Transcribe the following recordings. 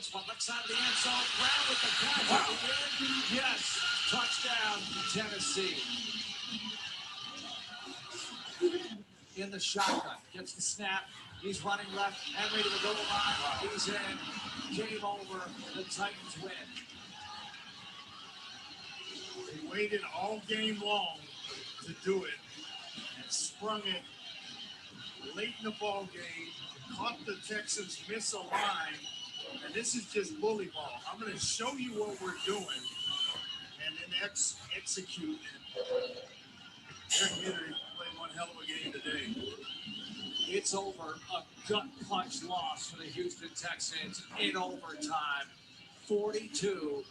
this one. Left side of the end zone. Brown with the catch at the end. Yes. Touchdown, Tennessee. In the shotgun. Gets the snap. He's running left. Henry to the goal line. He's in. Game over. The Titans win. They waited all game long to do it and sprung it late in the ball game, caught the Texans misaligned, and this is just bully ball. I'm going to show you what we're doing and then execute it. Derek Henry played one hell of a game today. It's over. A gut punch loss for the Houston Texans in overtime. 42-36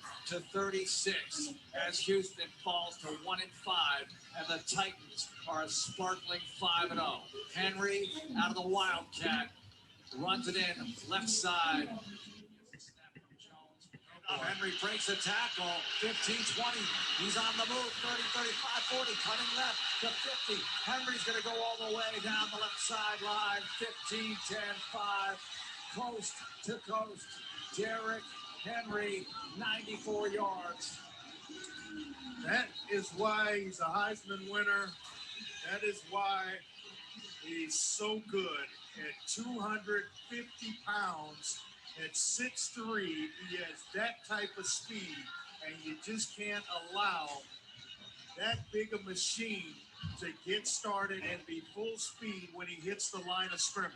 as Houston falls to 1-5, and the Titans are a sparkling 5-0. Henry out of the Wildcat runs it in left side. Henry breaks a tackle, 15-20. He's on the move, 30, 35, 40, cutting left to 50. Henry's going to go all the way down the left sideline, 15, 10, 5, coast to coast. Derek Henry, 94 yards. That is why he's a Heisman winner. That is why he's so good at 250 pounds. At 6'3", he has that type of speed, and you just can't allow that big a machine to get started and be full speed when he hits the line of scrimmage.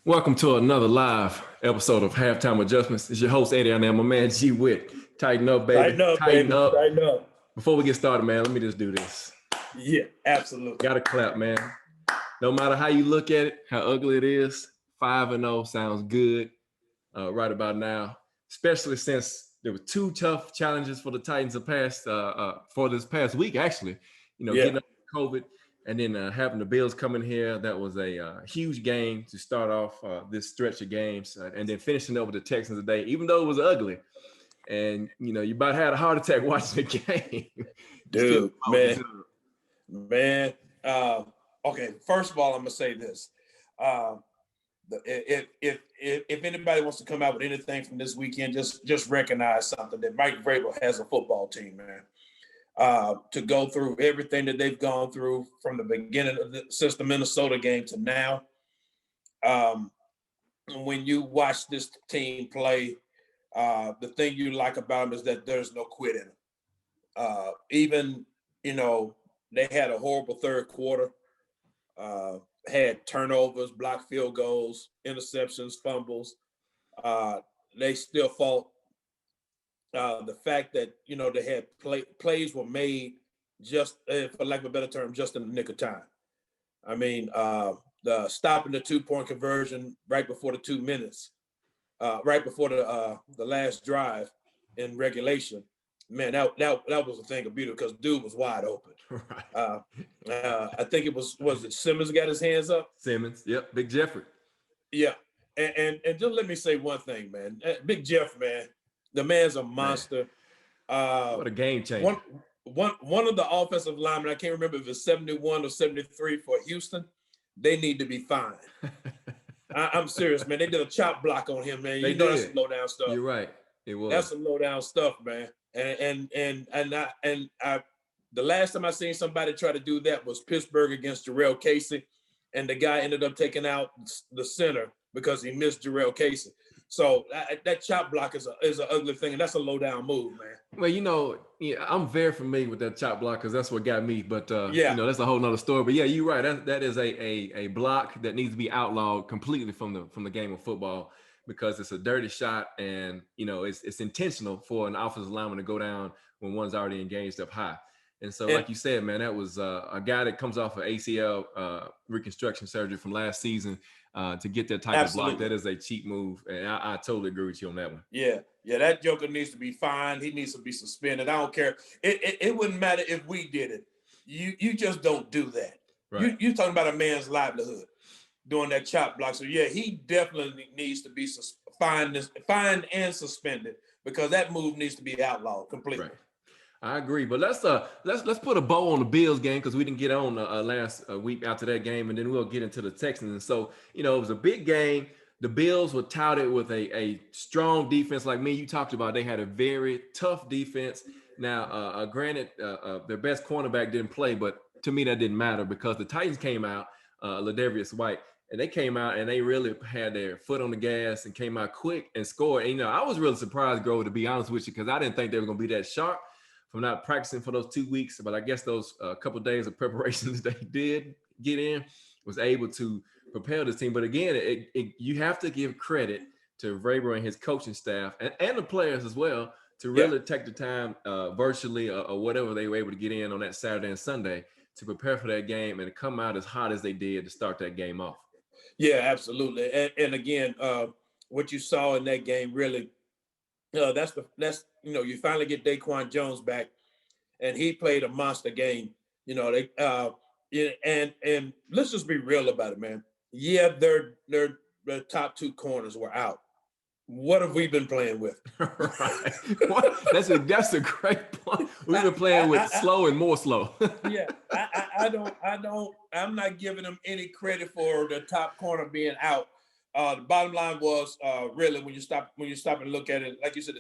Welcome to another live episode of Halftime Adjustments. It's your host, Eddie, and I'm my man, G Witt. Tighten up, baby. Tighten up. Before we get started, man, let me just do this. Yeah, absolutely. Got to clap, man. No matter how you look at it, how ugly it is, 5-0 sounds good right about now, especially since there were two tough challenges for the Titans for this past week, actually. Getting up with COVID and then having the Bills come in here. That was a huge game to start off this stretch of games, and then finishing up with the Texans today, even though it was ugly. And, you about had a heart attack watching the game. Dude, man. Okay, first of all, I'm going to say this. If anybody wants to come out with anything from this weekend, just recognize something, that Mike Vrabel has a football team, man. To go through everything that they've gone through from the beginning since the Minnesota game to now. When you watch this team play, the thing you like about them is that there's no quit in them. Even, they had a horrible third quarter, had turnovers, blocked field goals, interceptions, fumbles. They still fought. The fact that, they had plays were made just, for lack of a better term, just in the nick of time. I mean, the stopping the 2-point conversion right before the 2 minutes, right before the last drive in regulation, man, that was a thing of beauty because dude was wide open. Right. I think it was it Simmons got his hands up? Simmons, yep, Big Jeffrey. Yeah, and just let me say one thing, man. Big Jeff, man, the man's a monster. What a game changer. One of the offensive linemen, I can't remember if it's 71 or 73 for Houston, they need to be fined. I'm serious, man. They did a chop block on him, man. That's some low down stuff. You're right. It was. That's some low down stuff, man. And I the last time I seen somebody try to do that was Pittsburgh against Jarrell Casey, and the guy ended up taking out the center because he missed Jarrell Casey. So that chop block is an ugly thing, and that's a low down move, man. Well, I'm very familiar with that chop block because that's what got me. But that's a whole nother story. But yeah, you're right. That is a block that needs to be outlawed completely from the game of football because it's a dirty shot, and it's intentional for an offensive lineman to go down when one's already engaged up high. And so, like you said, man, that was a guy that comes off of ACL reconstruction surgery from last season. To get that type of block, that is a cheap move, and I totally agree with you on that one. Yeah, that joker needs to be fined. He needs to be suspended. I don't care. It wouldn't matter if we did it. You just don't do that. Right. You're talking about a man's livelihood doing that chop block. So yeah, he definitely needs to be fined and suspended because that move needs to be outlawed completely. Right. I agree, but let's put a bow on the Bills game because we didn't get on last week after that game, and then we'll get into the Texans. And so, it was a big game. the Bills were touted with a strong defense. Like me, you talked about, they had a very tough defense. Now, granted, their best cornerback didn't play, but to me that didn't matter because the Titans came out, Ladarius White, and they came out and they really had their foot on the gas and came out quick and scored. And, I was really surprised, Grove, to be honest with you, because I didn't think they were going to be that sharp from not practicing for those 2 weeks. But I guess those couple of days of preparations they did get in was able to propel this team. But again, you have to give credit to Vrabel and his coaching staff and the players as well to really take the time virtually or whatever they were able to get in on that Saturday and Sunday to prepare for that game and to come out as hot as they did to start that game off. Yeah, absolutely. And again, what you saw in that game really, that's you finally get Daquan Jones back, and he played a monster game. And let's just be real about it, man. Yeah, their top two corners were out. What have we been playing with? Right. That's a great point. We've been playing with slow and more slow. Yeah, I'm not giving them any credit for the top corner being out. The bottom line was really when you stop and look at it, like you said,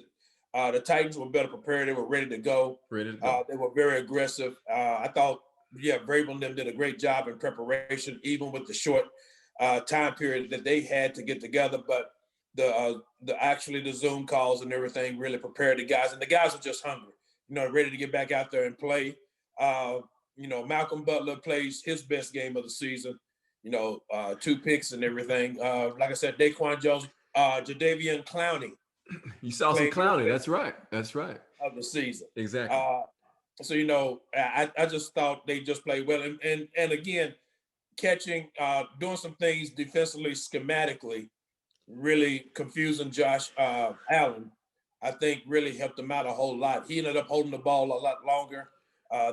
the Titans were better prepared. They were ready to go. They were very aggressive. I thought, Vrabel and them did a great job in preparation, even with the short time period that they had to get together. But the Zoom calls and everything really prepared the guys, and the guys are just hungry, ready to get back out there and play. Malcolm Butler plays his best game of the season, 2 picks and everything. Like I said, Daquan Jones, Jadeveon Clowney. You saw some Clowney. That's right. Of the season. Exactly. So, I just thought they just played well. And again, catching, doing some things defensively, schematically, really confusing Josh Allen, I think really helped him out a whole lot. He ended up holding the ball a lot longer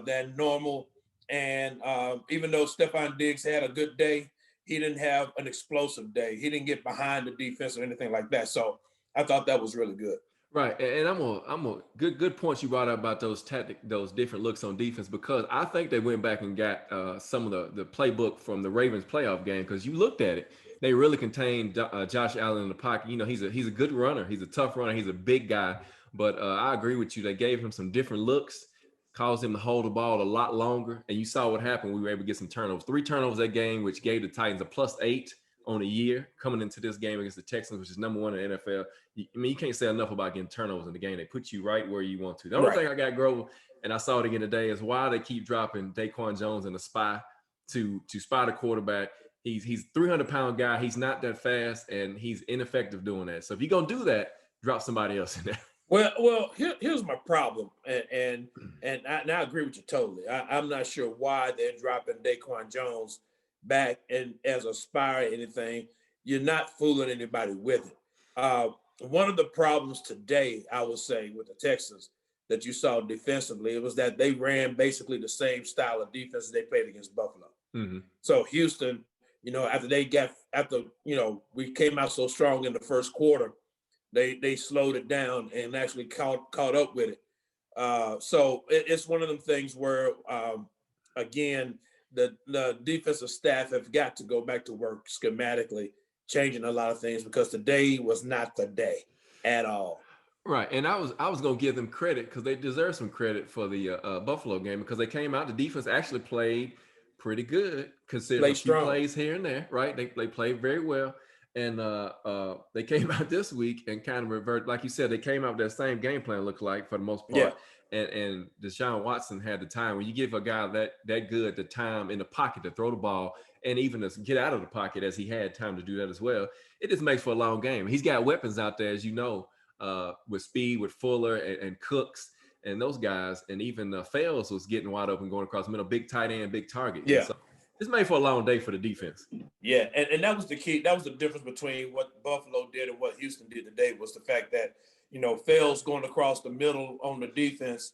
than normal. And even though Stephon Diggs had a good day, he didn't have an explosive day. He didn't get behind the defense or anything like that. So I thought that was really good. Right, and I'm a good points you brought up about those different looks on defense, because I think they went back and got some of the playbook from the Ravens playoff game, because you looked at it, they really contained Josh Allen in the pocket. He's a good runner, he's a tough runner, he's a big guy, but I agree with you. They gave him some different looks, caused him to hold the ball a lot longer, and you saw what happened. We were able to get some turnovers, 3 turnovers that game, which gave the Titans a +8 on the year coming into this game against the Texans, which is number 1 in the NFL. You can't say enough about getting turnovers in the game. They put you right where you want to. The only thing I got, Grover, and I saw it again today, is why they keep dropping Daquan Jones in the spy to spy the quarterback. He's a 300-pound guy. He's not that fast, and he's ineffective doing that. So if you're going to do that, drop somebody else in there. Well, here's my problem, and I agree with you totally. I'm not sure why they're dropping Daquan Jones back and as a spy or anything. You're not fooling anybody with it. One of the problems today, I would say, with the Texans that you saw defensively, it was that they ran basically the same style of defense they played against Buffalo. Mm-hmm. So Houston, after we came out so strong in the first quarter, they slowed it down and actually caught up with it. So it's one of them things where, again, the defensive staff have got to go back to work schematically, changing a lot of things, because today was not the day at all. Right, and I was going to give them credit, because they deserve some credit for the Buffalo game, because they came out, the defense actually played pretty good, considering a few plays here and there. Right, they played very well, and they came out this week and kind of revert, like you said, they came out with that same game plan, looked like, for the most part. Yeah. And Deshaun Watson had the time. When you give a guy that good the time in the pocket to throw the ball, and even to get out of the pocket, as he had time to do that as well, it just makes for a long game. He's got weapons out there, as you know, with speed, with Fuller and Cooks and those guys. And even Fales was getting wide open, going across the middle, big tight end, big target. Yeah. So it's made for a long day for the defense. Yeah, and that was the key. That was the difference between what Buffalo did and what Houston did today, was the fact that, Fales going across the middle on the defense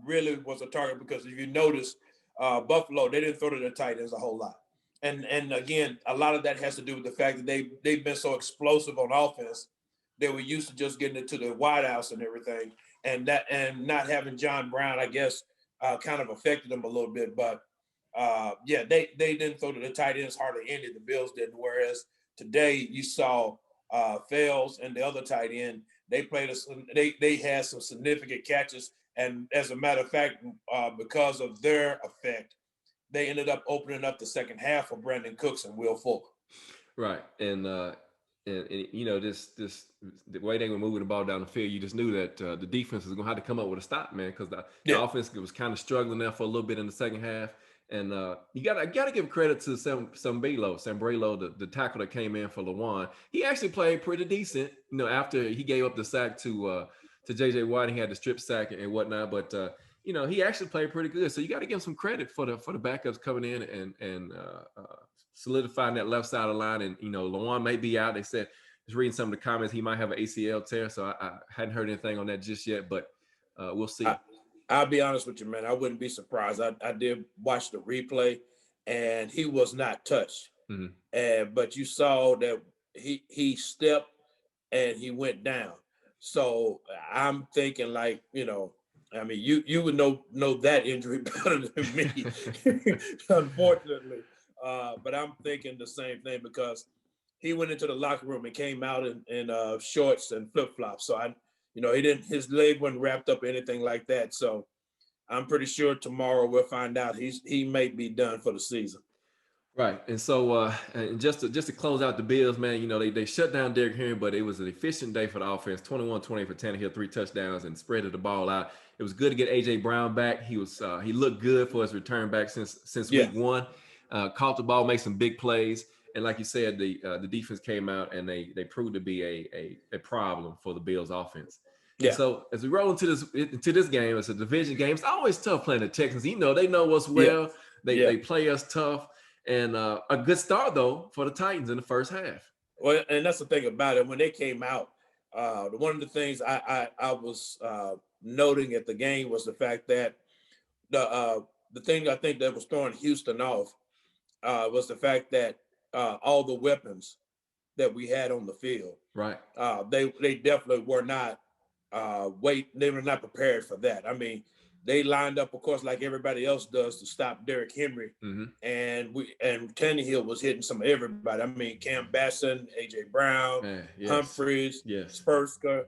really was a target, because if you notice, Buffalo, they didn't throw to their tight ends a whole lot. And again, a lot of that has to do with the fact that they've been so explosive on offense. They were used to just getting it to the wideouts and everything. And not having John Brown, I guess, kind of affected them a little bit. But they didn't throw to the tight ends hardly any. The Bills didn't, whereas Today you saw Fells and the other tight end. They played they had some significant catches, and as a matter of fact, because of their effect, they ended up opening up the second half for Brandon Cooks and Will Fuller. Right, and you know this the way they were moving the ball down the field, you just knew that the defense was gonna have to come up with a stop, man, because the offense was kind of struggling there for a little bit in the second half. And you gotta give credit to Sambrailo, the tackle that came in for Lewan. He actually played pretty decent, you know, after he gave up the sack to JJ Watt. He had the strip sack and whatnot, but you know, he actually played pretty good. So you got to give him some credit for the backups coming in and solidifying that left side of the line. And you know, Lewan may be out. They said, just reading some of the comments, he might have an ACL tear. So I hadn't heard anything on that just yet, but we'll see. I'll be honest with you, man. I wouldn't be surprised. I did watch the replay, and he was not touched. Mm-hmm. But you saw that he stepped and he went down. So I'm thinking, like, you know, I mean, you would know that injury better than me, unfortunately. But I'm thinking the same thing because he went into the locker room and came out in shorts and flip flops. So his leg wasn't wrapped up or anything like that. So I'm pretty sure tomorrow we'll find out he may be done for the season. Right. And so and just to close out the Bills, man, you know, they shut down Derrick Henry, but it was an efficient day for the offense. 21-20 for Tannehill, 3 touchdowns and spreaded the ball out. It was good to get AJ Brown back. He looked good for his return back since week one. Caught the ball, made some big plays. And like you said, the defense came out and they proved to be a problem for the Bills offense. Yeah. So as we roll into this game, it's a division game. It's always tough playing the Texans. You know, they know us well. They play us tough. And a good start, though, for the Titans in the first half. Well, and that's the thing about it. When they came out, one of the things I was noting at the game was the fact that the thing I think that was throwing Houston off was the fact that all the weapons that we had on the field, right? They definitely were not they were not prepared for that. I mean, they lined up, of course, like everybody else does, to stop Derrick Henry, and Tannehill was hitting some of everybody. I mean, Cam Basson, AJ Brown, Humphreys, Spursker,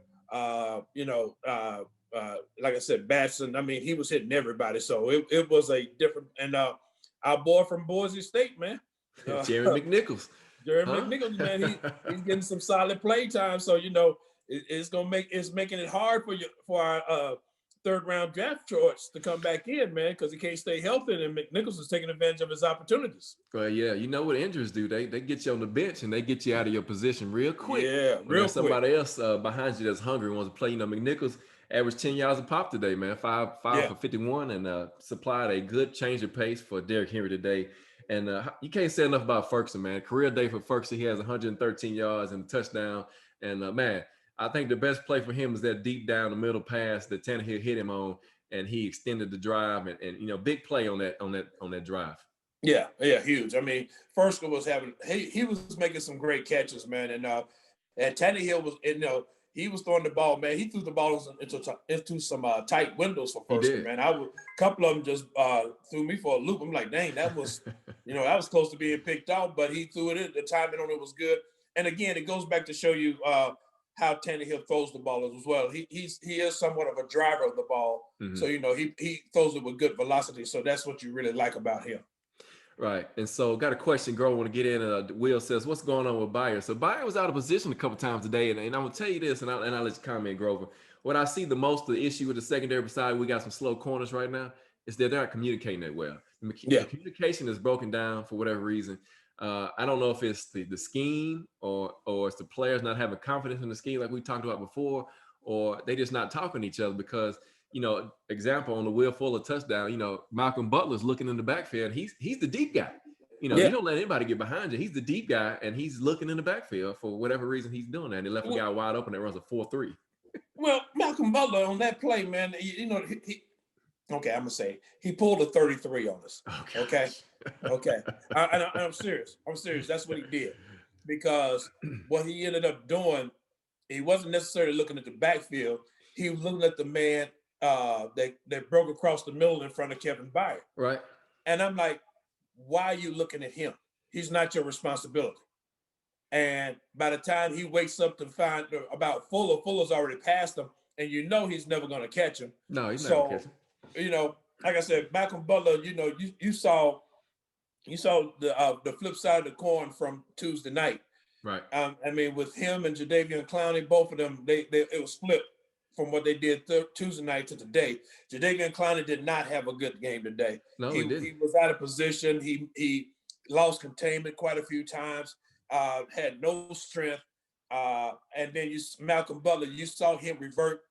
like I said, Basson. I mean, he was hitting everybody. So it was a different. And our boy from Boise State, man, Jerry McNichols. McNichols, man, he's getting some solid play time. So it's making it hard for our third round draft choice to come back in, man, because he can't stay healthy, and McNichols is taking advantage of his opportunities. Well, yeah, you know what injuries do? They get you on the bench and they get you out of your position real quick. Yeah, real quick. Somebody else behind you that's hungry wants to play. You know, McNichols averaged 10 yards a pop today, man, 5 for 51, and supplied a good change of pace for Derrick Henry today. And you can't say enough about Ferguson, man. Career day for Ferguson. He has 113 yards and a touchdown. And man, I think the best play for him is that deep down the middle pass that Tannehill hit him on, and he extended the drive and big play on that drive. Yeah, huge. I mean, Ferguson was he was making some great catches, man, and Tannehill was he was throwing the ball, man. He threw the ball into some tight windows for Ferguson, man. A couple of them just threw me for a loop. I'm like, dang, that was that was close to being picked off, but he threw it in. The timing on it was good. And again, it goes back to show you how Tannehill throws the ball as well. He is somewhat of a driver of the ball. Mm-hmm. So, he throws it with good velocity. So that's what you really like about him. Right. And so got a question, girl, I want to get in. Will says, what's going on with Bayer? So Bayer was out of position a couple times today. And I'm going to tell you this, and I'll let you comment, Grover. What I see the most, the issue with the secondary side, we got some slow corners right now, is that they're not communicating that well. The communication is broken down for whatever reason. I don't know if it's the scheme or it's the players not having confidence in the scheme like we talked about before, or they just not talking to each other because, example on the Will Fuller touchdown, Malcolm Butler's looking in the backfield. He's the deep guy. You don't let anybody get behind you. He's the deep guy, and he's looking in the backfield for whatever reason he's doing that. And they left a guy wide open that runs a 4.3. Well, Malcolm Butler on that play, man, he I'm going to say he pulled a 33 on us. Okay. I'm serious. That's what he did, because what he ended up doing, he wasn't necessarily looking at the backfield. He was looking at the man that broke across the middle in front of Kevin Byard. Right. And I'm like, why are you looking at him? He's not your responsibility. And by the time he wakes up to find about Fuller's already passed him, and you know he's never going to catch him. No, he's not going to catch him. You know, like I said, Malcolm Butler, you know, you saw the flip side of the coin from Tuesday night. Right. I mean, with him and Jadeveon Clowney, both of them, it was flipped from what they did Tuesday night to today. Jadeveon Clowney did not have a good game today. No, he didn't. He was out of position. He lost containment quite a few times. Had no strength. And then Malcolm Butler, you saw him revert,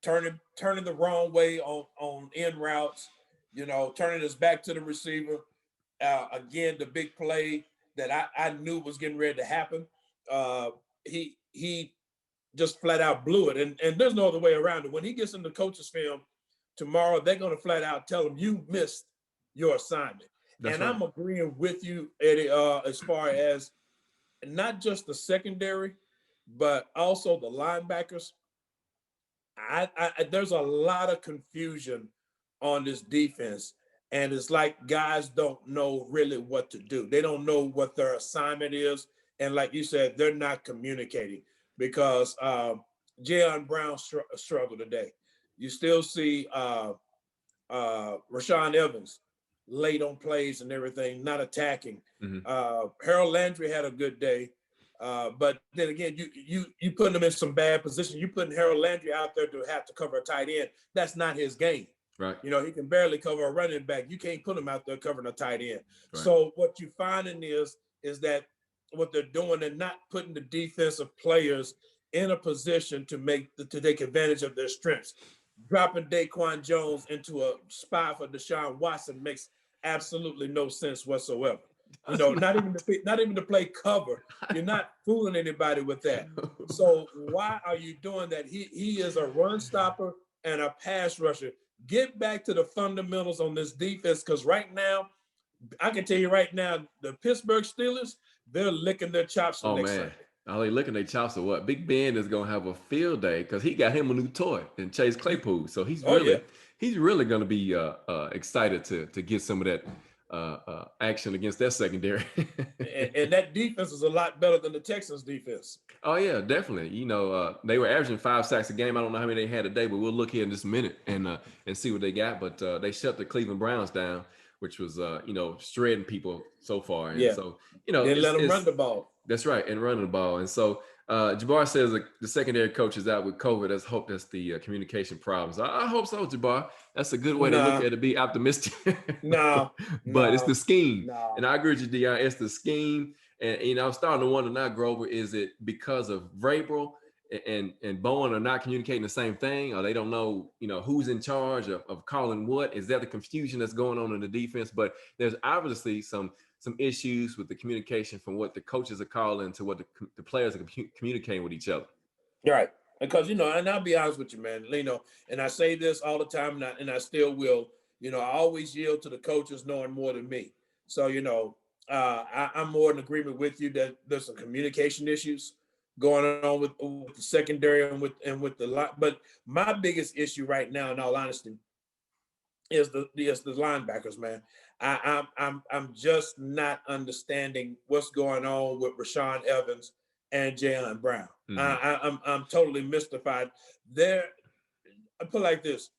turning the wrong way on end routes. You know, turning his back to the receiver. Again, the big play that I knew was getting ready to happen. He just flat out blew it. And there's no other way around it. When he gets in the coach's film tomorrow, they're going to flat out tell him you missed your assignment. That's right. I'm agreeing with you, Eddie, as far as not just the secondary, but also the linebackers. There's a lot of confusion on this defense. And it's like guys don't know really what to do. They don't know what their assignment is. And like you said, they're not communicating because Jayon Brown struggled today. You still see Rashaan Evans late on plays and everything, not attacking. Mm-hmm. Harold Landry had a good day. But then again, you putting him in some bad position. You putting Harold Landry out there to have to cover a tight end. That's not his game. Right. You know, he can barely cover a running back. You can't put him out there covering a tight end. Right. So what you're finding is that what they're doing, they're not putting the defensive players in a position to take advantage of their strengths. Dropping Daquan Jones into a spot for Deshaun Watson makes absolutely no sense whatsoever. You know, not even to play cover. You're not fooling anybody with that. So why are you doing that? He is a run stopper and a pass rusher. Get back to the fundamentals on this defense, because right now, I can tell you right now, the Pittsburgh Steelers, they're licking their chops for next Sunday. Are they licking their chops or what? Big Ben is going to have a field day because he got him a new toy in Chase Claypool. So he's really going to be excited to get some of that action against that secondary. and that defense is a lot better than the Texans defense. Oh yeah, definitely. You know, they were averaging 5 sacks a game. I don't know how many they had today, but we'll look here in just a minute and see what they got. But they shut the Cleveland Browns down, which was shredding people so far. And so, they let them run the ball. That's right, and running the ball. And so Jabbar says the secondary coach is out with COVID. Let's hope that's the communication problems. I hope so, Jabbar. That's a good way to look at it, be optimistic. But it's the scheme. And I agree with you, Dion. It's the scheme. And I'm starting to wonder now, Grover, is it because of Vrabel and Bowen are not communicating the same thing, or they don't know, who's in charge of calling what? Is that the confusion that's going on in the defense? But there's obviously some issues with the communication from what the coaches are calling to what the players are communicating with each other. Right. Because, and I'll be honest with you, man, and I say this all the time and I still will, I always yield to the coaches knowing more than me. So, I'm more in agreement with you that there's some communication issues going on with the secondary and with the line. But my biggest issue right now, in all honesty, is the linebackers, man. I'm just not understanding what's going on with Rashaan Evans and Jayon Brown. Mm-hmm. I'm totally mystified. I put it like this: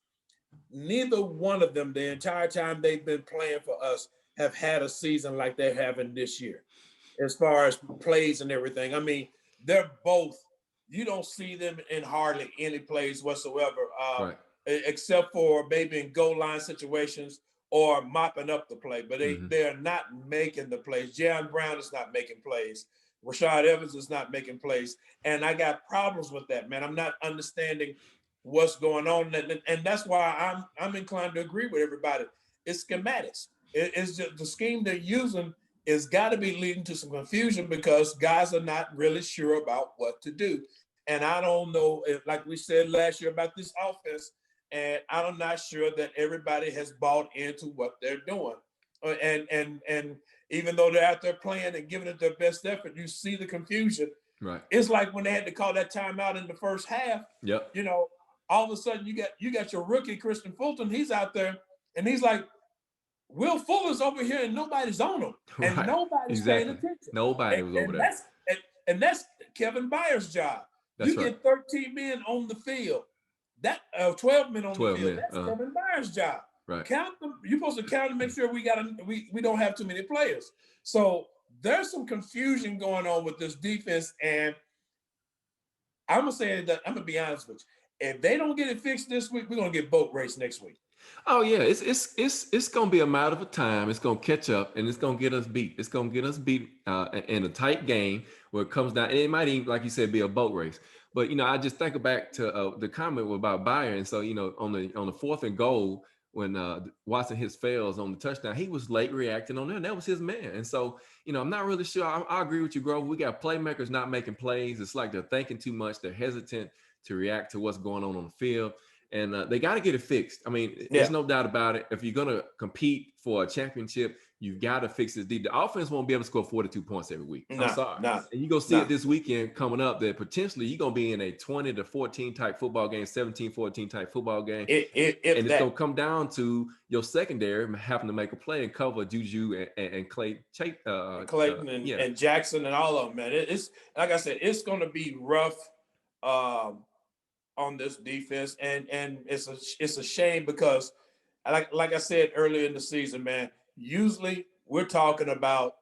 neither one of them, the entire time they've been playing for us, have had a season like they're having this year, as far as plays and everything. I mean, they're both. You don't see them in hardly any plays whatsoever. Right. Except for maybe in goal line situations or mopping up the play, but they're not making the plays. Jayon Brown is not making plays. Rashaan Evans is not making plays. And I got problems with that, man. I'm not understanding what's going on. And that's why I'm inclined to agree with everybody. It's schematics. It's just the scheme they're using is got to be leading to some confusion because guys are not really sure about what to do. And I don't know, like we said last year about this offense, and I'm not sure that everybody has bought into what they're doing. And even though they're out there playing and giving it their best effort, you see the confusion. Right. It's like when they had to call that timeout in the first half. Yep. All of a sudden you got your rookie Christian Fulton. He's out there and he's like, Will Fuller's over here and nobody's on him, and nobody's paying attention. Nobody was over there. and that's Kevin Byers' job. That's you right. get 13 men on the field. That 12 men on the 12 field. men, That's Kevin Byers' job. Right. Count them. You're supposed to count and make sure we don't have too many players. So there's some confusion going on with this defense, and I'm gonna say that I'm gonna be honest with you. If they don't get it fixed this week, we're gonna get boat race next week. Oh yeah, it's gonna be a matter of time. It's gonna catch up and it's gonna get us beat. It's gonna get us beat in a tight game where it comes down. And it might even, like you said, be a boat race. But I just think back to the comment about Byron. And so on the 4th and goal when Watson hits fails on the touchdown, he was late reacting on that. That was his man. And so I'm not really sure. I agree with you, Grove. We got playmakers not making plays. It's like they're thinking too much. They're hesitant to react to what's going on the field. And they got to get it fixed. I mean, there's no doubt about it. If you're going to compete for a championship, you've got to fix this. The offense won't be able to score 42 points every week. I'm sorry. And you're going to see it this weekend coming up that potentially you're going to be in a 20-14 type football game, 17-14 type football game. And it's going to come down to your secondary having to make a play and cover Juju and Clayton and Jackson and all of them, man. It's like I said, it's going to be rough. On this defense, and it's a shame because, like I said earlier in the season, man, usually we're talking about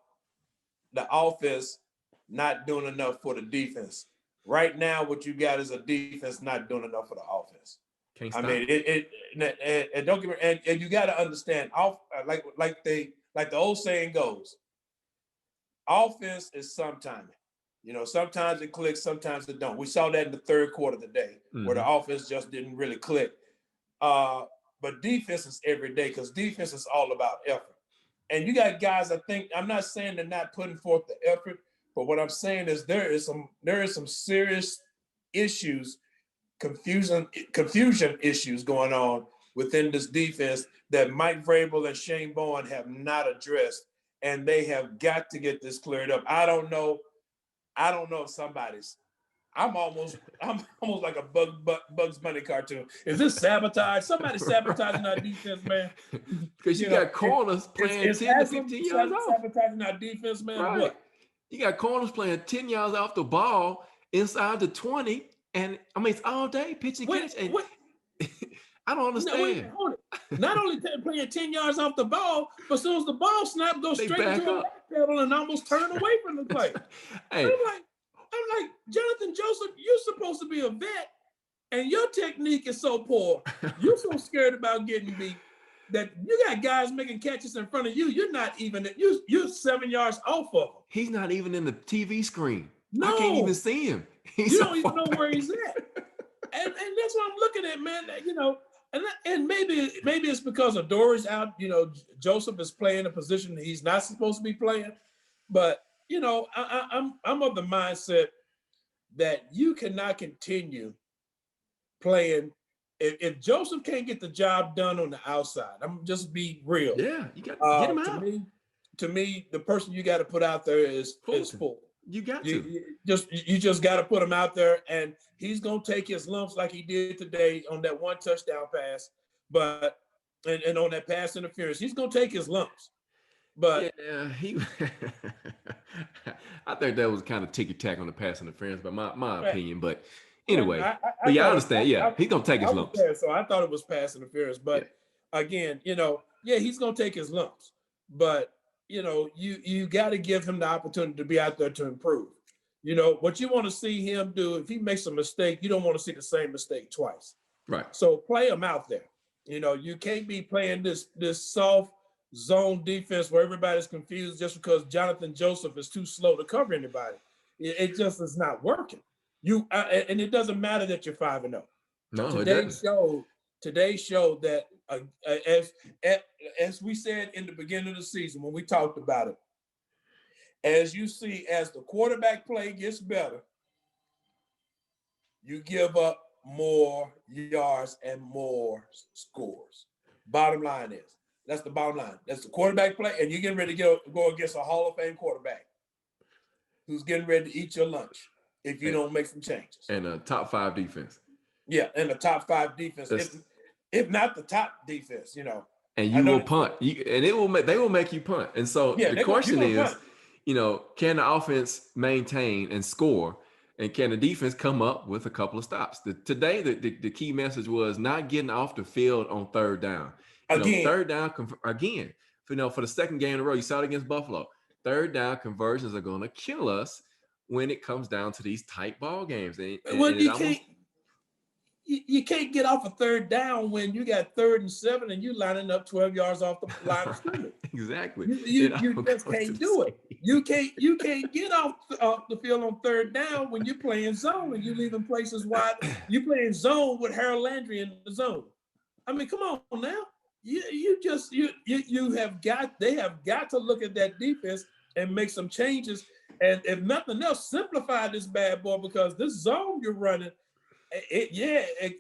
the offense not doing enough for the defense. Right now, what you got is a defense not doing enough for the offense. I mean, and don't get me, and you got to understand, like the old saying goes, offense is sometime. Sometimes it clicks, sometimes it don't. We saw that in the third quarter today, where the offense just didn't really click. But defense is every day because defense is all about effort. And you got guys, I'm not saying they're not putting forth the effort, but what I'm saying is there is some serious issues, confusion issues going on within this defense that Mike Vrabel and Shane Bowen have not addressed, and they have got to get this cleared up. I don't know if somebody's. I'm almost like a Bugs Bunny cartoon. Is this sabotage? Somebody sabotaging our defense, man. Because you got corners playing 10 to 15 yards off. Sabotaging our defense, man. Right. What? You got corners playing 10 yards off the ball inside the 20, and I mean it's all day pitch and catch. And I don't understand. Not only playing 10 yards off the ball, but as soon as the ball snaps, go straight into the back pedal and almost turn away from the play. Hey. I'm like, Jonathan Joseph, you're supposed to be a vet, and your technique is so poor. You're so scared about getting beat that you got guys making catches in front of you. You're not even you're 7 yards off of him. He's not even in the TV screen. No. I can't even see him. You don't even know where he's at. And that's what I'm looking at, man. And maybe it's because Adore's out. Joseph is playing a position that he's not supposed to be playing. But I'm of the mindset that you cannot continue playing if Joseph can't get the job done on the outside. I'm just be real. Yeah, you got to get him out. To me, the person you got to put out there is Fulton. You got to. You just got to put him out there, and he's gonna take his lumps like he did today on that one touchdown pass, but and on that pass interference, he's gonna take his lumps. But yeah, I think that was kind of ticky-tack on the pass interference, but my opinion. But anyway, I understand. He's gonna take his lumps. So I thought it was pass interference, but again, he's gonna take his lumps, but. You got to give him the opportunity to be out there to improve. What you want to see him do, if he makes a mistake, you don't want to see the same mistake twice. Right. So play him out there. You can't be playing this soft zone defense where everybody's confused just because Jonathan Joseph is too slow to cover anybody. It just is not working. And it doesn't matter that you're 5-0. No, Today showed that as we said in the beginning of the season when we talked about it, as the quarterback play gets better, you give up more yards and more scores. Bottom line is, that's the bottom line. That's the quarterback play, and you're getting ready to go against a Hall of Fame quarterback who's getting ready to eat your lunch if you don't make some changes. And a top 5 defense. Yeah, and a top 5 defense. If not the top defense, And you will punt. They will make you punt. And so the question is, can the offense maintain and score? And can the defense come up with a couple of stops? Today, the key message was not getting off the field on third down. Third down again. For the second game in a row, you saw it against Buffalo. Third down conversions are going to kill us when it comes down to these tight ball games. You can't get off a third down when you got 3rd and 7 and you lining up 12 yards off the line of scrimmage. Exactly. You just can't do it. You can't get off the field on third down when you're playing zone and you leaving places wide. You playing zone with Harold Landry in the zone. I mean, come on now. They have got to look at that defense and make some changes. And if nothing else, simplify this bad boy, because this zone you're running,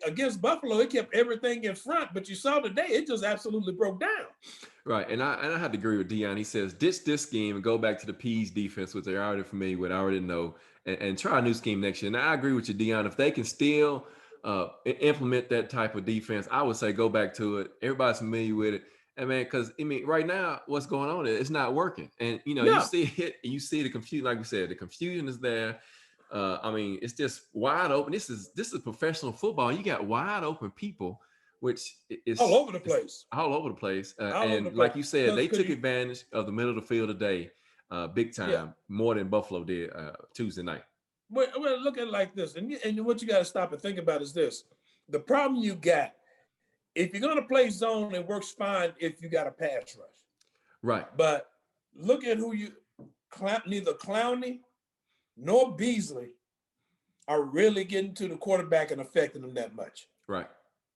against Buffalo, it kept everything in front, but you saw today, it just absolutely broke down. Right, and I had to agree with Dion. He says, ditch this scheme and go back to the Peas defense, which they're already familiar with, I already know, and try a new scheme next year. And I agree with you, Dion. If they can still implement that type of defense, I would say go back to it. Everybody's familiar with it. And man, because right now, what's going on? It's not working. And you see it, you see the confusion, like we said, the confusion is there. It's just wide open. This is professional football. You got wide open people, which is all over the place. Like you said, they took advantage of the middle of the field today, big time, more than Buffalo did Tuesday night. Well, look at it like this, and what you got to stop and think about is this: the problem you got, if you're going to play zone, it works fine if you got a pass rush, right? But look at neither Clowney nor Beasley are really getting to the quarterback and affecting them that much. Right.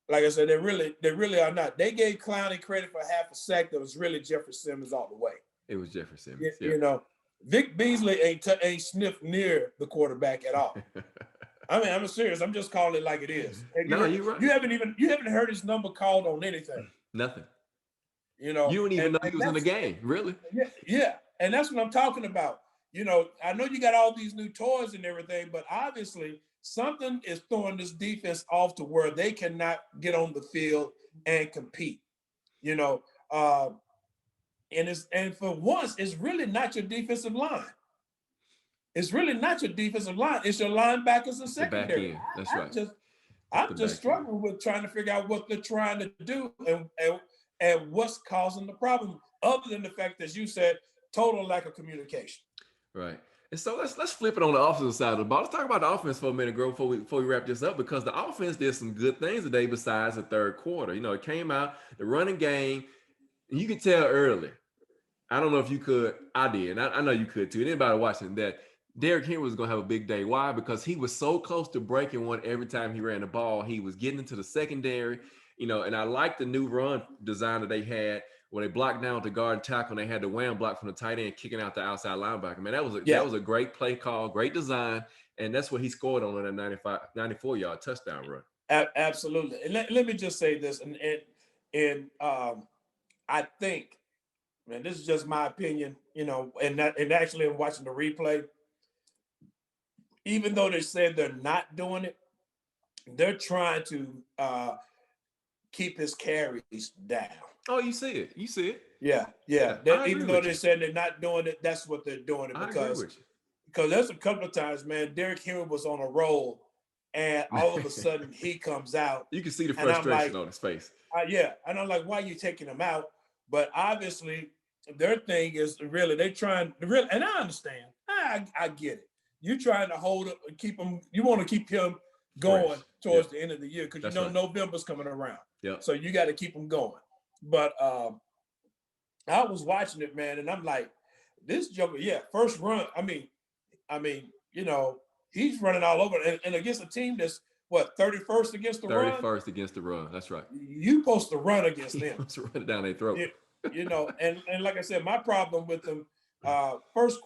Like I said, they really are not. They gave Clowney credit for half a sack that was really Jeffrey Simmons all the way. It was Jeffrey Simmons. Vic Beasley ain't sniffed near the quarterback at all. I'm serious. I'm just calling it like it is. No, you're right. You haven't heard his number called on anything. Nothing. You don't even know he was in the game, really. Yeah. And that's what I'm talking about. I know you got all these new toys and everything, but obviously something is throwing this defense off to where they cannot get on the field and compete. And for once, it's really not your defensive line. It's really not your defensive line. It's your linebackers and secondary. That's right. I'm just struggling with trying to figure out what they're trying to do and what's causing the problem, other than the fact that you said total lack of communication. Right. And so let's flip it on the offensive side of the ball. Let's talk about the offense for a minute, Grove, before we wrap this up, because the offense did some good things today besides the third quarter. It came out, the running game, and you could tell early. I don't know if you could. I did. And I know you could too. Anybody watching that, Derrick Henry was going to have a big day. Why? Because he was so close to breaking one every time he ran the ball. He was getting into the secondary, and I like the new run design that they had, where they blocked down the guard and tackle, and they had the wham block from the tight end kicking out the outside linebacker. Man, that was a great play call, great design, and that's what he scored on that 94-yard touchdown run. Absolutely. And let me just say this, and I think, man, this is just my opinion, and actually in watching the replay, even though they said they're not doing it, they're trying to keep his carries down. Oh, you see it. Yeah. Even though they said they're not doing it, that's what they're doing it because there's a couple of times, man, Derrick Henry was on a roll, and all of a sudden he comes out. You can see the frustration on his face. And I'm like, why are you taking him out? But obviously, their thing is really and I understand. I get it. You're trying to hold up and keep him. You want to keep him going towards the end of the year because November's coming around. Yeah. So you got to keep them going. But I was watching it, man, and I'm like, this Joker, first run. I mean, he's running all over, and against a team that's 31st against the run. 31st against the run. That's right. You supposed to run against them. To run it down their throat. And like I said, my problem with them, first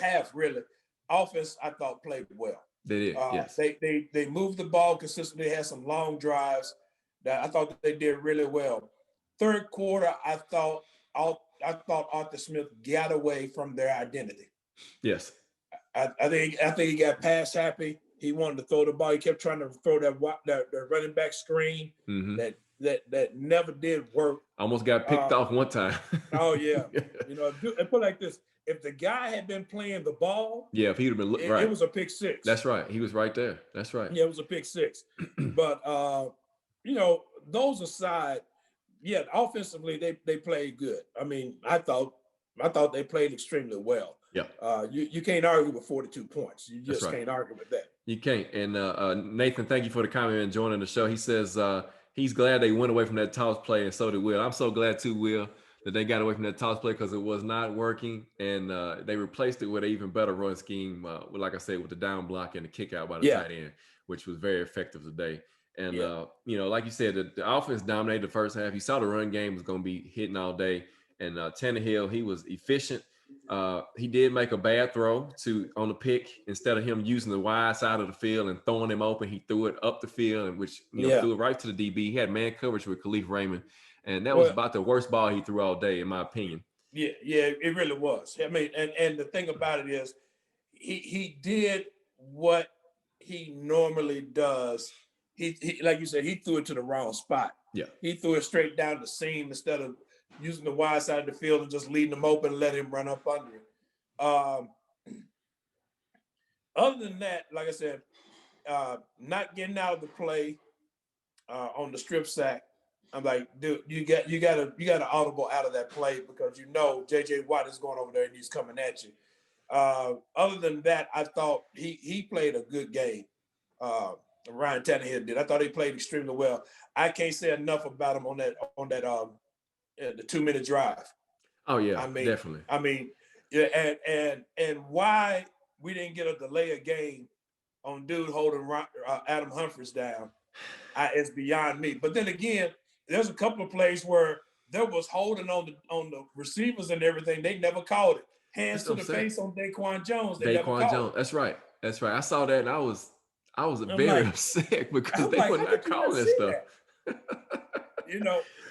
half, really, offense I thought played well. They did. Yes. They moved the ball consistently. Had some long drives that I thought that they did really well. Third quarter, I thought Arthur Smith got away from their identity. Yes. I think he got pass happy. He wanted to throw the ball. He kept trying to throw that running back screen that that never did work. Almost got picked off one time. Oh yeah, and put it like this: if the guy had been playing the ball, yeah, if he'd have been right, it was a pick six. That's right. He was right there. That's right. Yeah, it was a pick six. But those aside, yeah, offensively they played good. I mean, I thought they played extremely well. Yeah. You can't argue with 42 points. You just can't argue with that. You can't. And Nathan, thank you for the comment and joining the show. He says he's glad they went away from that toss play, and so did Will. I'm so glad too, Will, that they got away from that toss play because it was not working, and they replaced it with an even better run scheme, like I said, with the down block and the kick out by the tight end, which was very effective today. And, like you said, the offense dominated the first half. You saw the run game was going to be hitting all day. And Tannehill, he was efficient. He did make a bad throw on the pick. Instead of him using the wide side of the field and throwing him open, he threw it up the field, and which threw it right to the DB. He had man coverage with Khalif Raymond. And that was about the worst ball he threw all day, in my opinion. Yeah, it really was. I mean, and the thing about it is he did what he normally does. He like you said, he threw it to the wrong spot. Yeah. He threw it straight down the seam instead of using the wide side of the field and just leaving him open and let him run up under it. Other than that, like I said, not getting out of the play on the strip sack. I'm like, dude, you got an audible out of that play because JJ Watt is going over there and he's coming at you. Other than that, I thought he played a good game. Ryan Tannehill did. I thought he played extremely well. I can't say enough about him on that the 2-minute drive. Oh yeah, I mean, definitely. I mean, yeah, and why we didn't get a delay of game on dude holding Adam Humphries down, it's beyond me. But then again, there's a couple of plays where there was holding on the receivers and everything. They never called it. Hands to the face on Daquan Jones. Daquan Jones. That's right. I saw that and I was very upset because they were not calling that stuff.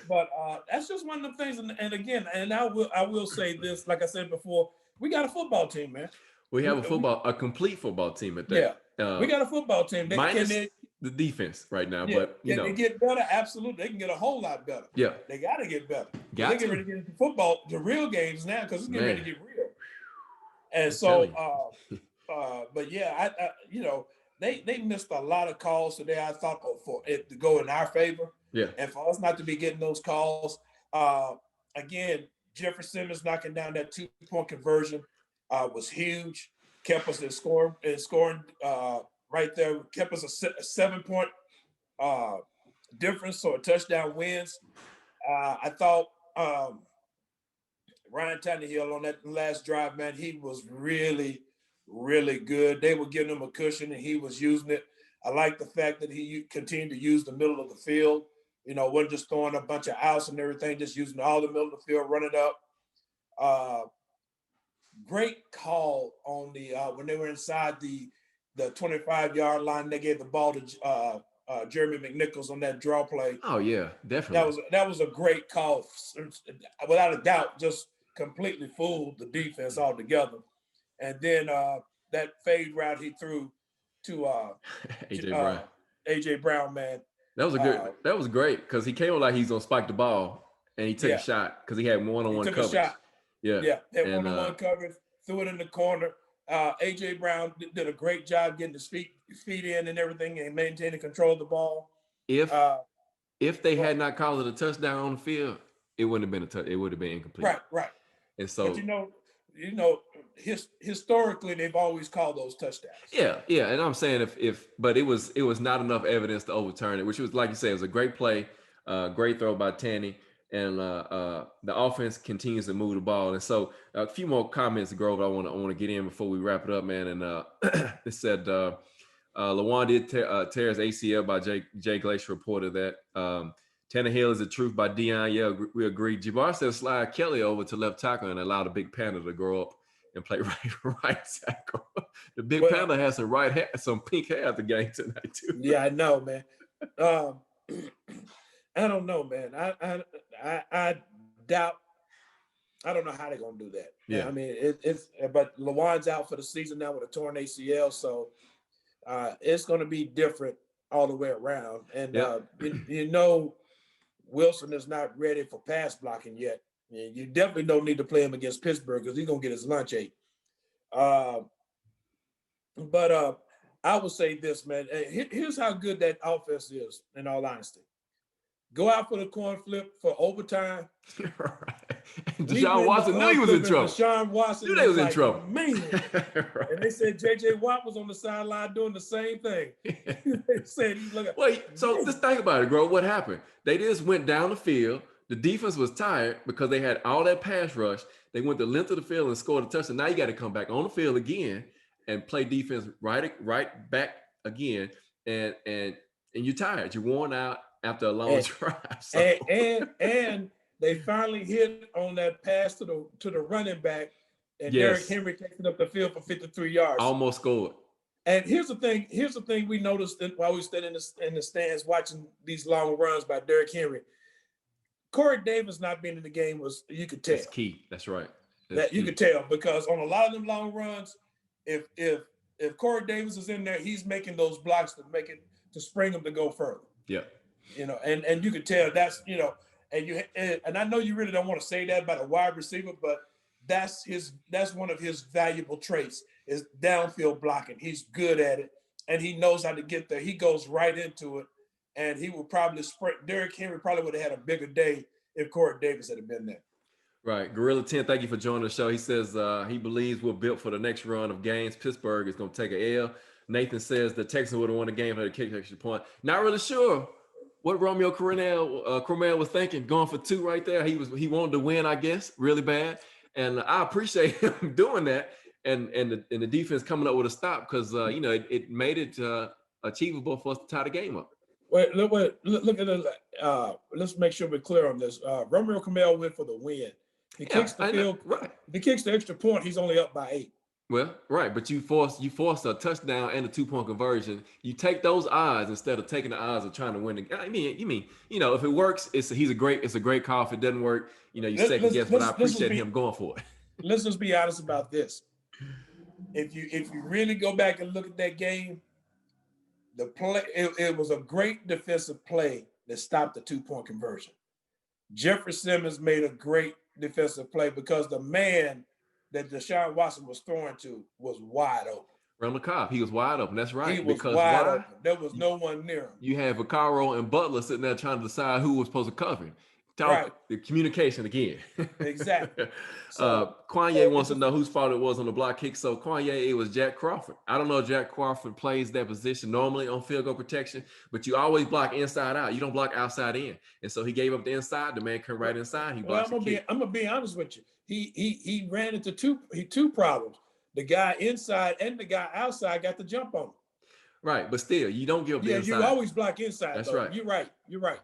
But that's just one of the things. And again, and I will say this, like I said before, we got a football team, man. We have a complete football team at that. Yeah, we got a football team. Minus the defense right now, but can they get better? Absolutely, they can get a whole lot better. Yeah, they got to get better. They get ready to get into football, the real games now, because it's getting ready to get real. And so, but yeah, I they missed a lot of calls today. I thought for it to go in our favor. Yeah, and for us not to be getting those calls. Again, Jeffrey Simmons knocking down that 2-point conversion was huge. Kept us in scoring right there. Kept us a 7-point difference, so a touchdown wins. I thought Ryan Tannehill on that last drive, man, he was really, really good. They were giving him a cushion, and he was using it. I like the fact that he continued to use the middle of the field. Wasn't just throwing a bunch of outs and everything, just using all the middle of the field, running up. Great call on the when they were inside the 25-yard line. They gave the ball to Jeremy McNichols on that draw play. Oh yeah, definitely. That was a great call, without a doubt. Just completely fooled the defense altogether. And then that fade route he threw to AJ Brown, man. That was that was great because he came like he's gonna spike the ball and he took a shot because he had one-on-one coverage. Took a shot. Yeah, had one-on-one coverage, threw it in the corner. AJ Brown did a great job getting his feet in and everything and maintaining control of the ball. If they had not called it a touchdown on the field, it wouldn't have been it would have been incomplete. Right. And so, but historically they've always called those touchdowns. Yeah. And I'm saying but it was not enough evidence to overturn it, which was, like you said, it was a great play, great throw by Tanny, and the offense continues to move the ball. And so a few more comments, Grove, I want to get in before we wrap it up, man. And it said Lawan did tear his ACL by Jay Glacier reported that. Tannehill is the truth by Dion. Yeah, we agree. Jabbar said slide Kelly over to left tackle and allow the Big Panda to grow up and play right tackle. The Big Panda has some pink hair at the game tonight too. Yeah, I know, man. I don't know, man. I doubt. I don't know how they're gonna do that. Yeah, I mean, but Lawan's out for the season now with a torn ACL, so it's gonna be different all the way around. And Wilson is not ready for pass blocking yet. You definitely don't need to play him against Pittsburgh because he's gonna get his lunch ate. But I would say this, man. Here's how good that offense is. In all honesty, go out for the coin flip for overtime. Deshaun Watson knew he was in trouble. Deshaun Watson knew they was in trouble. Man. Right. And they said J.J. Watt was on the sideline doing the same thing. They said he's looking. Wait, so just think about it, bro. What happened? They just went down the field. The defense was tired because they had all that pass rush. They went the length of the field and scored a touchdown. Now you got to come back on the field again and play defense right back again. And you're tired. You're worn out after a long drive. So. And they finally hit on that pass to the running back, and Derrick Henry takes it up the field for 53 yards. Almost scored. And here's the thing we noticed while we stood in the stands watching these long runs by Derrick Henry. Corey Davis not being in the game you could tell. That's key. That's right. You could tell because on a lot of them long runs, if Corey Davis is in there, he's making those blocks to spring him to go further. Yeah. And you could tell that's and I know you really don't want to say that about a wide receiver, but that's one of his valuable traits is downfield blocking. He's good at it, and he knows how to get there. He goes right into it, and he will probably sprint. Derrick Henry probably would have had a bigger day if Corey Davis had been there. Right. Gorilla 10, thank you for joining the show. He says he believes we're built for the next run of games. Pittsburgh is going to take a L. Nathan says the Texans would have won the game if they kicked extra point. Not really sure what Romeo Cromwell was thinking, going for 2 right there. He wanted to win, I guess, really bad. And I appreciate him doing that. And the defense coming up with a stop because, it made it achievable for us to tie the game up. Wait, look at it. Let's make sure we're clear on this. Romeo Cromwell went for the win. He kicks the field. Right. If he kicks the extra point, he's only up by 8. Well, right, but you force a touchdown and a 2-point conversion. You take those odds instead of taking the odds of trying to win the game. I mean, if it works, it's a great call. If it doesn't work, you second guess. But I appreciate him going for it. Let's just be honest about this. If you really go back and look at that game, the play it was a great defensive play that stopped the 2-point conversion. Jeffrey Simmons made a great defensive play because the man that Deshaun Watson was throwing to was wide open. Randall Cobb, he was wide open. That's right. He was wide open. There was no one near him. You had Vaccaro and Butler sitting there trying to decide who was supposed to cover him. The communication again. Exactly. Kwanye wants to know whose fault it was on the block kick. So Kwanye, it was Jack Crawford. I don't know if Jack Crawford plays that position normally on field goal protection, but you always block inside out. You don't block outside in. And so he gave up the inside. The man came right inside. He blocked the kick. I'm gonna be honest with you. He ran into two problems. The guy inside and the guy outside got the jump on him. Right, but still, you don't give up the inside. You always block inside. That's though. right. You're right.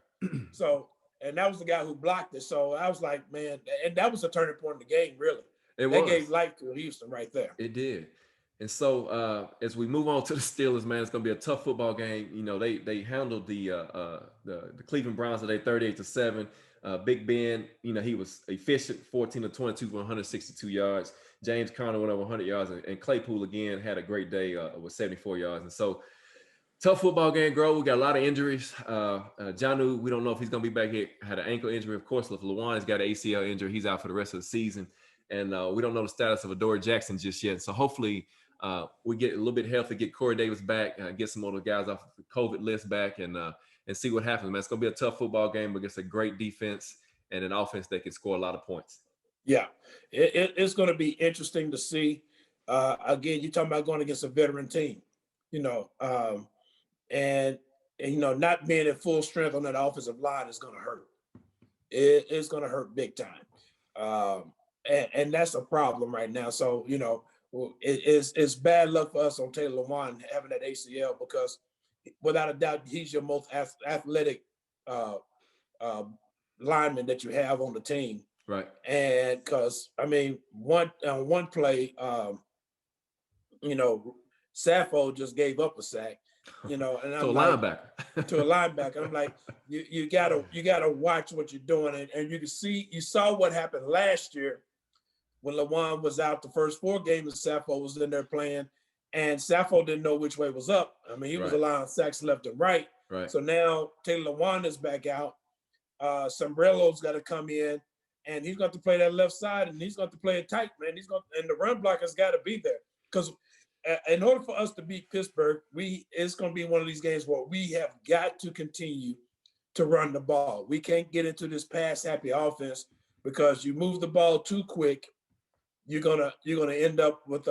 So. And that was the guy who blocked it. So I was like, man, and that was a turning point in the game, really. That gave life to Houston right there. It did. And so as we move on to the Steelers, man, it's going to be a tough football game. They handled the Cleveland Browns today 38-7. Big Ben, he was efficient, 14 of 22 for 162 yards. James Conner went over 100 yards. And Claypool, again, had a great day with 74 yards. And so tough football game, Grove. We got a lot of injuries. Jonnu, we don't know if he's going to be back here. Had an ankle injury. Of course, Lewan's got an ACL injury. He's out for the rest of the season. And we don't know the status of Adoree Jackson just yet. So hopefully we get a little bit healthy, get Corey Davis back, get some other guys off the COVID list back and see what happens, man. It's going to be a tough football game against a great defense and an offense that can score a lot of points. Yeah, it's going to be interesting to see. Again, you're talking about going against a veteran team, and not being at full strength on that offensive line is going to hurt. It's going to hurt big time. And that's a problem right now. So, it's bad luck for us on Taylor Lewan having that ACL because without a doubt, he's your most athletic lineman that you have on the team. Right. And because, one play, Saffo just gave up a sack. And I'm to a linebacker. To a linebacker. I'm like, you gotta watch what you're doing. And you saw what happened last year when Lewan was out the first 4 games and Saffo was in there playing, and Saffo didn't know which way was up. He was allowing sacks left and right. Right. So now Taylor Lewan is back out, Sombrello's got to come in, and he's got to play that left side, and he's got to play it tight, man. And the run block has got to be there, because in order for us to beat Pittsburgh, it's going to be one of these games where we have got to continue to run the ball. We can't get into this pass happy offense, because you move the ball too quick, you're gonna end up with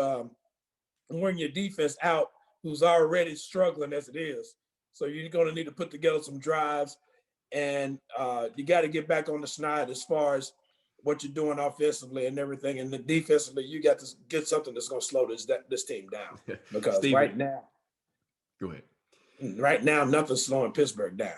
wearing your defense out, who's already struggling as it is. So you're gonna need to put together some drives, and you got to get back on the schneid as far as what you're doing offensively and everything. And the defensively, you got to get something that's gonna slow this team down, because Steven, go ahead. Right now, nothing's slowing Pittsburgh down.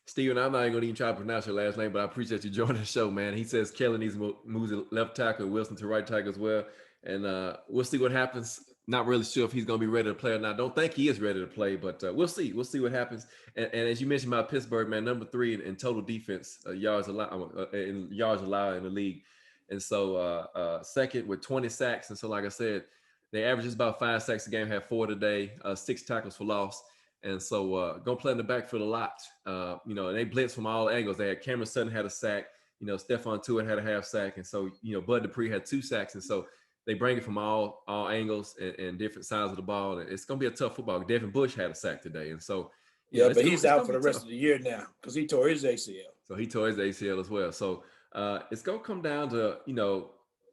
Steven, I'm not even going to even try to pronounce your last name, but I appreciate you joining the show, man. He says Kelly needs to move to left tackle, Wilson to right tackle as well. And we'll see what happens. Not really sure if he's going to be ready to play or not. I don't think he is ready to play, but we'll see. We'll see what happens. And as you mentioned about Pittsburgh, man, number 3 in total defense, yards allowed in the league. And so second with 20 sacks. And so, like I said, they average just about 5 sacks a game, had 4 today, 6 tackles for loss. And so gonna play in the backfield a lot. And they blitz from all angles. They had Cameron Sutton had a sack. Stephon Tuitt had a half sack. And so, Bud Dupree had 2 sacks. And so they bring it from all angles and different sides of the ball. And it's gonna be a tough football. Devin Bush had a sack today. And so but he's out for the rest of the year now, because he tore his ACL. So he tore his ACL as well. So it's gonna come down to,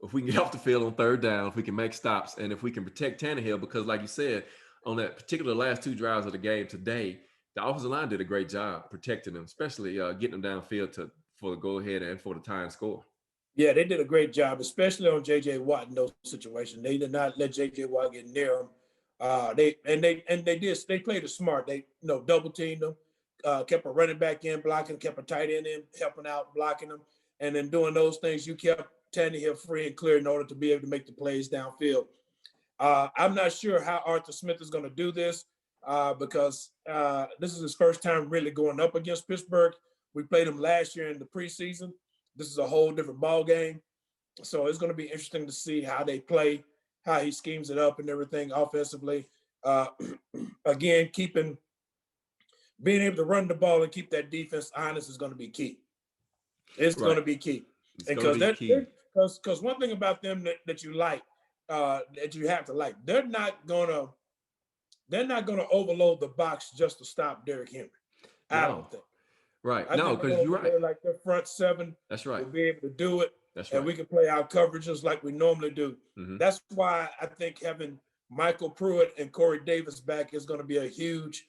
if we can get off the field on third down, if we can make stops, and if we can protect Tannehill, because like you said, on that particular last 2 drives of the game today, the offensive line did a great job protecting them, especially getting them downfield for the go-ahead and for the tie and score. Yeah, they did a great job, especially on J.J. Watt in those situations. They did not let J.J. Watt get near him. They played it smart. They double teamed them, kept a running back in blocking, kept a tight end in helping out blocking them, and then doing those things, you kept Tannehill free and clear in order to be able to make the plays downfield. I'm not sure how Arthur Smith is going to do this because this is his first time really going up against Pittsburgh. We played him last year in the preseason. This is a whole different ball game. So it's going to be interesting to see how they play, how he schemes it up and everything offensively. Again, being able to run the ball and keep that defense honest is going to be key. It's going to be key. Because one thing about them that you like, that you have to like, they're not gonna overload the box just to stop Derrick Henry. I don't think. Right. No, because you're right. Like their front 7. That's right. Will be able to do it. That's right. And we can play our coverages like we normally do. Mm-hmm. That's why I think having Michael Pruitt and Corey Davis back is going to be a huge.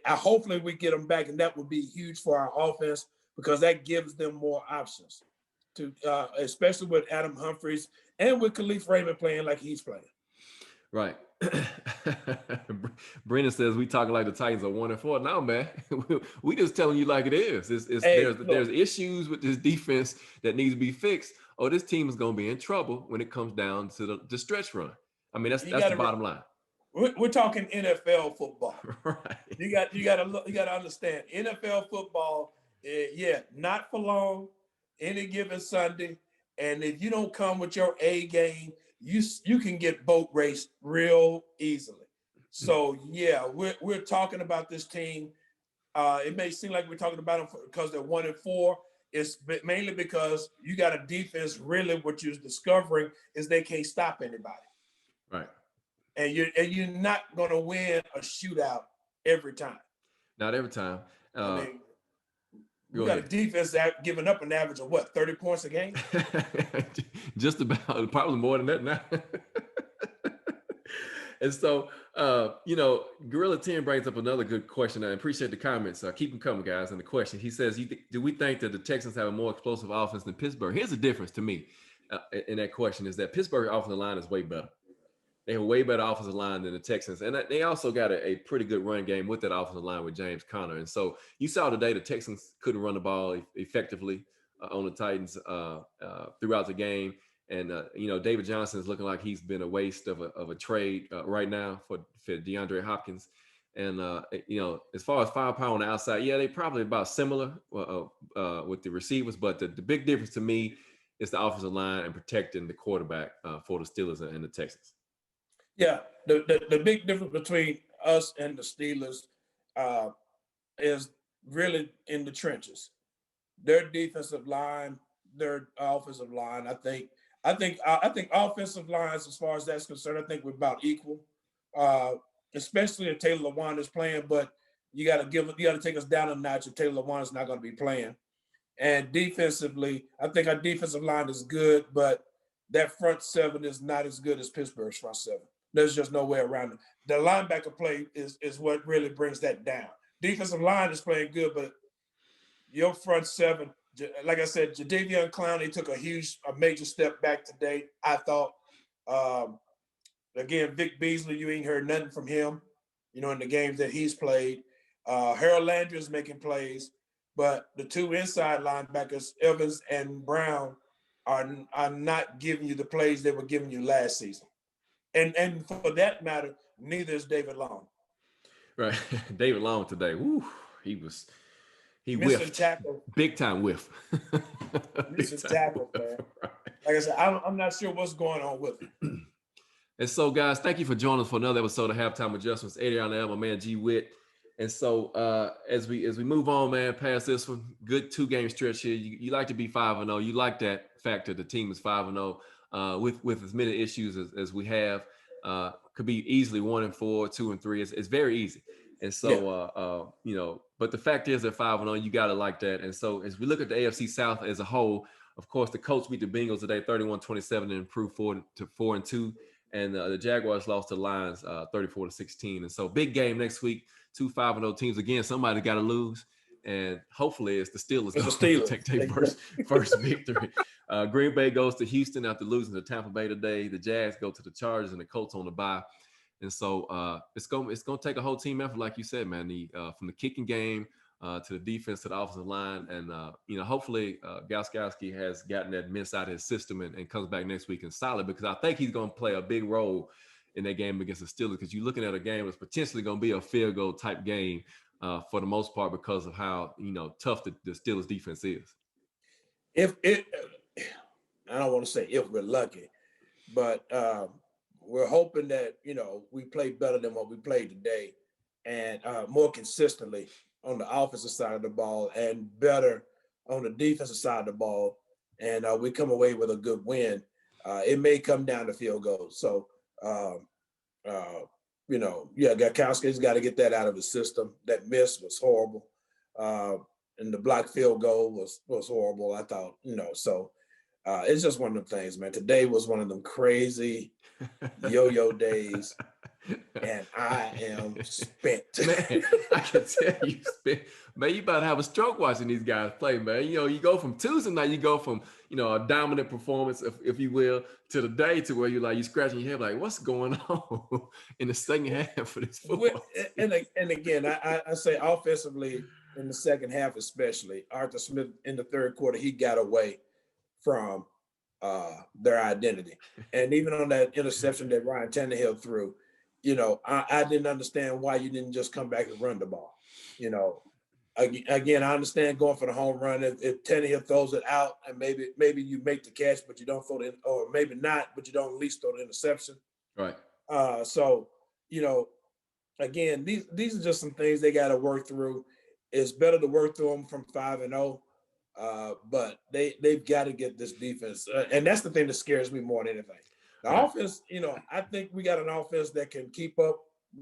Hopefully we get them back, and that would be huge for our offense, because that gives them more options to, especially with Adam Humphries and with Khalif Raymond playing like he's playing. Right. Brendan says we talking like the Titans are 1-4. No, man, we just telling you like it is. There's issues with this defense that needs to be fixed, or this team is going to be in trouble when it comes down to the stretch run. I mean, that's the bottom line. We're talking NFL football. Right. You got to understand NFL football. Not for long. Any given Sunday, and if you don't come with your A game, you can get boat raced real easily. So we're talking about this team. It may seem like we're talking about them because they're 1-4. It's mainly because you got a defense. Really, what you're discovering is they can't stop anybody. Right. And you're not going to win a shootout every time. Not every time. We got a defense that giving up an average of 30 points a game? Just about, probably more than that now. And so, Gorilla 10 brings up another good question. I appreciate the comments. Keep them coming, guys. And the question, he says, do we think that the Texans have a more explosive offense than Pittsburgh? Here's the difference to me in that question is that Pittsburgh offensive line is way better. They have a way better offensive line than the Texans. And they also got a pretty good run game with that offensive line with James Conner. And so you saw today the Texans couldn't run the ball effectively on the Titans throughout the game. And, David Johnson is looking like he's been a waste of a trade right now for DeAndre Hopkins. And, as far as firepower on the outside, they probably about similar with the receivers. But the big difference to me is the offensive line and protecting the quarterback for the Steelers and the Texans. Yeah, the big difference between us and the Steelers is really in the trenches. their defensive line, their offensive line. I think offensive lines, as far as that's concerned, I think we're about equal. Especially if Taylor Lewan is playing, but you got to take us down a notch if Taylor Lewan is not going to be playing. And defensively, I think our defensive line is good, but that front seven is not as good as Pittsburgh's front seven. There's just no way around it. The linebacker play is what really brings that down. Defensive line is playing good, but your front seven, like I said, Jadeveon Clowney took a major step back today, I thought. Again, Vic Beasley, you ain't heard nothing from him, in the games that he's played. Harold Landry is making plays, but the two inside linebackers, Evans and Brown, are not giving you the plays they were giving you last season. And for that matter, neither is David Long. Right. David Long today, he whiffed. Tackle. Big time whiff. Missing tackle, man. Right. Like I said, I'm not sure what's going on with him. And so, guys, thank you for joining us for another episode of Halftime Adjustments. Eddie Arnell, my man G Witt. And so, as we move on, man, past this one, good 2-game stretch here. You like to be 5-0. You like that fact that the team is 5-0 with as many issues as we have. Could be easily 1-4, 2-3. It's very easy. And so, but the fact is that 5-0, you got to like that. And so, as we look at the AFC South as a whole, of course, the Colts beat the Bengals today, 31-27, and improved 4-2. And the Jaguars lost to the Lions 34-16. And so big game next week, 2 5-0 teams. Again, somebody got to lose. And hopefully it's the Steelers to take their first victory. Green Bay goes to Houston after losing to Tampa Bay today. The Jags go to the Chargers and the Colts on the bye. And so it's gonna take a whole team effort, like you said, man. From the kicking game to the defense to the offensive line, and hopefully Gostkowski has gotten that miss out of his system and comes back next week and solid, because I think he's gonna play a big role in that game against the Steelers, because you're looking at a game that's potentially gonna be a field goal type game for the most part because of how tough the Steelers defense is. I don't want to say if we're lucky, but we're hoping that we play better than what we played today, and more consistently on the offensive side of the ball and better on the defensive side of the ball, and we come away with a good win. It may come down to field goals. So, Gostkowski's got to get that out of his system. That miss was horrible. And the blocked field goal was horrible, I thought, so it's just one of them things, man. Today was one of them crazy yo-yo days. And I am spent. Man, I can tell you spent. Man, you about to have a stroke watching these guys play, man. You go from Tuesday night, you go from, a dominant performance, if you will, to the day to where you scratching your head like, what's going on in the second half of this football? And again, I say offensively in the second half especially, Arthur Smith in the third quarter, he got away from their identity. And even on that interception that Ryan Tannehill threw, I didn't understand why you didn't just come back and run the ball. Again, I understand going for the home run. If Tannehill throws it out and maybe you make the catch, but you don't throw it, or maybe not, but you don't at least throw the interception. Right. So, again, these are just some things they got to work through. It's better to work through them from 5-0, but they've got to get this defense. And that's the thing that scares me more than anything. The offense, I think we got an offense that can keep up,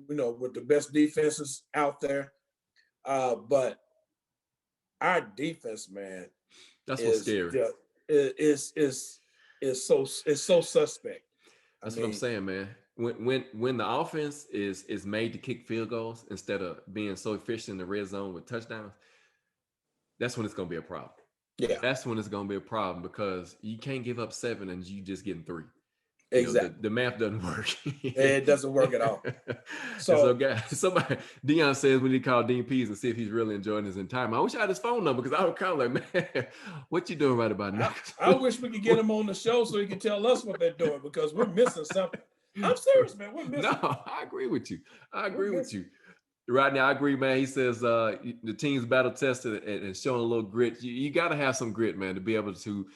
with the best defenses out there. But our defense, man, that's what's scary. Is so suspect. That's what I'm saying, man. When the offense is made to kick field goals instead of being so efficient in the red zone with touchdowns, that's when it's going to be a problem. Yeah, that's when it's going to be a problem, because you can't give up 7 and you just getting 3. Exactly. The math doesn't work. It doesn't work at all. So guys, Deion says we need to call Dean Pease and see if he's really enjoying his retirement. I wish I had his phone number, because I was kind of like, man, what you doing right about now? I wish we could get him on the show so he can tell us what they're doing, because we're missing something. I'm serious, man. We're missing. No, I agree with you. Right now, I agree, man. He says the team's battle tested and showing a little grit. You got to have some grit, man, to be able to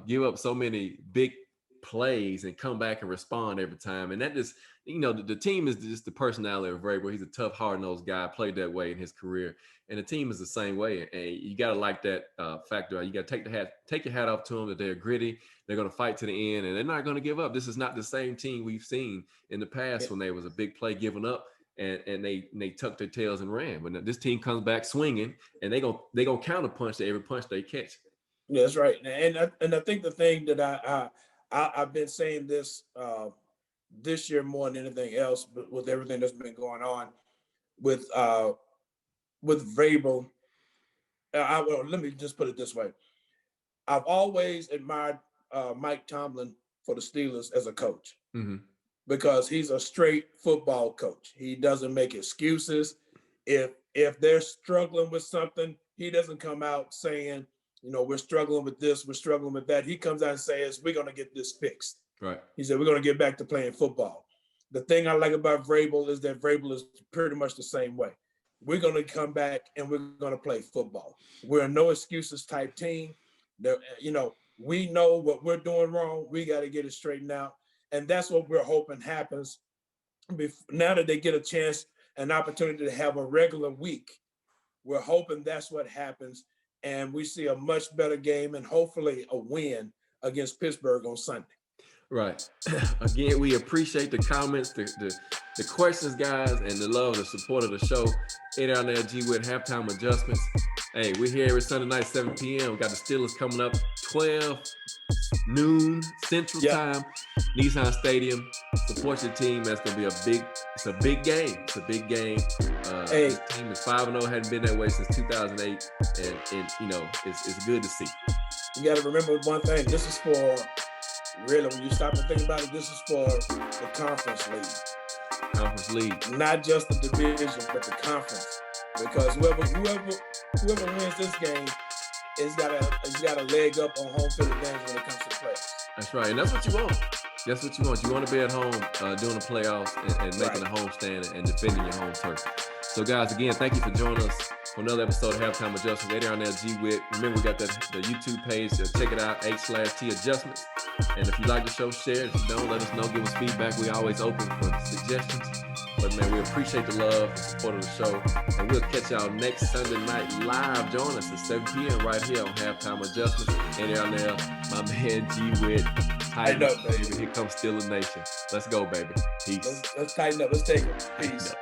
give up so many big plays and come back and respond every time. And that just, the team is just the personality of Vrabel. He's a tough, hard-nosed guy, played that way in his career. And the team is the same way. And you got to like that factor. You got to take your hat off to them that they're gritty. They're going to fight to the end, and they're not going to give up. This is not the same team we've seen in the past when there was a big play given up and they tucked their tails and ran. But this team comes back swinging, and they're gonna counterpunch to every punch they catch. Yeah, that's right. And I think the thing that I've been saying this year more than anything else, but with everything that's been going on with Vrabel, let me just put it this way. I've always admired Mike Tomlin for the Steelers as a coach, because he's a straight football coach. He doesn't make excuses. If they're struggling with something, he doesn't come out saying, we're struggling with this, we're struggling with that. He comes out and says, we're going to get this fixed. Right. He said, we're going to get back to playing football. The thing I like about Vrabel is that Vrabel is pretty much the same way. We're going to come back and we're going to play football. We're a no excuses type team. We know what we're doing wrong. We got to get it straightened out. And that's what we're hoping happens now that they get a chance, an opportunity to have a regular week. We're hoping that's what happens, and we see a much better game and hopefully a win against Pittsburgh on Sunday. Right. Again, we appreciate the comments, the questions, guys, and the love, the support of the show. Eddie Arnell, G Witt, halftime adjustments. Hey, we're here every Sunday night, 7 p.m. We got the Steelers coming up 12 noon Central Time, Nissan Stadium. Support your team. That's gonna be a big game. It's a big game. This team is 5-0, hadn't been that way since 2008, and it's good to see. You got to remember one thing. This is for really, when you stop and think about it, this is for the conference league. Not just the division, but the conference. Because whoever wins this game has got a leg up on home field advantage when it comes to the playoffs. That's right, and that's what you want. That's what you want. You want to be at home doing the playoffs and making a home stand and defending your home turf. So, guys, again, thank you for joining us for another episode of Halftime Adjustments. Eddie Arnell, G Witt. Remember, we got the YouTube page. Check it out, H/T Adjustments. And if you like the show, share it. If you don't, let us know. Give us feedback. We always open for suggestions. But, man, we appreciate the love and support of the show. And we'll catch y'all next Sunday night live. Join us at 7 p.m. right here on Halftime Adjustments. Eddie Arnell, my man, G Witt. Tighten up, baby. Here comes Steelers Nation. Let's go, baby. Peace. Let's tighten up. Let's take it. Peace.